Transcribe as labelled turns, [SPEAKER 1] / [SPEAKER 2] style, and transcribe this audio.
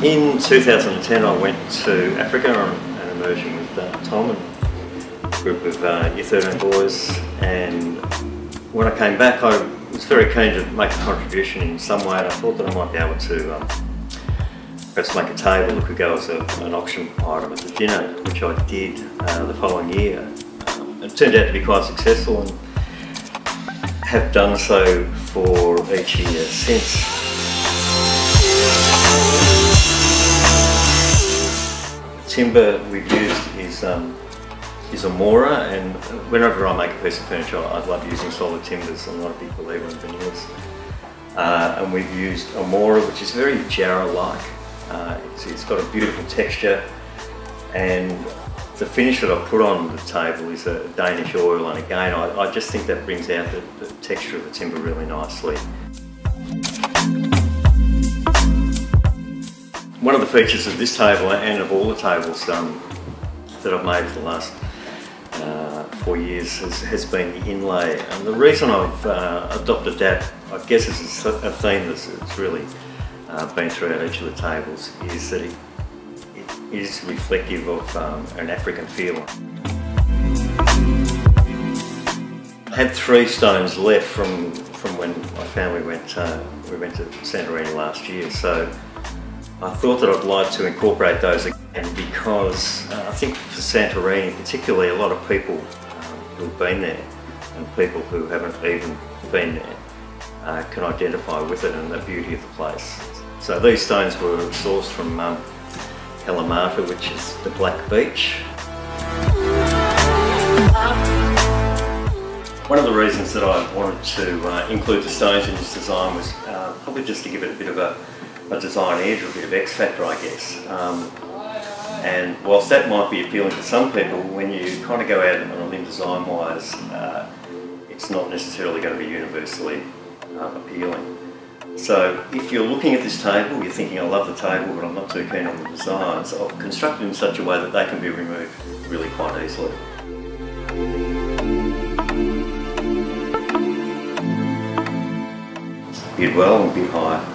[SPEAKER 1] In 2010 I went to Africa on an immersion with Tom and a group of Year 13 boys, and when I came back I was very keen to make a contribution in some way, and I thought that I might be able to perhaps make a table that could go as an auction item at the dinner, which I did the following year. It turned out to be quite successful and have done so for each year since. The timber we've used is Amora, and whenever I make a piece of furniture I love using solid timbers. I'm not a big believer in veneers. And we've used Amora, which is very jarrah-like. It's got a beautiful texture, and the finish that I put on the table is a Danish oil, and again I just think that brings out the texture of the timber really nicely. One of the features of this table, and of all the tables that I've made for the last 4 years, has been the inlay. And the reason I've adopted that, I guess is a theme that's really been throughout each of the tables, is that it is reflective of an African feel. I had 3 stones left from when my family went to Santorini last year, so I thought that I'd like to incorporate those again, because I think for Santorini particularly, a lot of people who've been there and people who haven't even been there can identify with it and the beauty of the place. So these stones were sourced from Kalamata, which is the Black Beach. One of the reasons that I wanted to include the stones in this design was probably just to give it a bit of a design edge, or a bit of X factor, I guess. And whilst that might be appealing to some people, when you kind of go out on a limb design-wise, it's not necessarily going to be universally appealing. So if you're looking at this table, you're thinking, I love the table but I'm not too keen on the designs, I've constructed in such a way that they can be removed really quite easily. Bid well and bid high.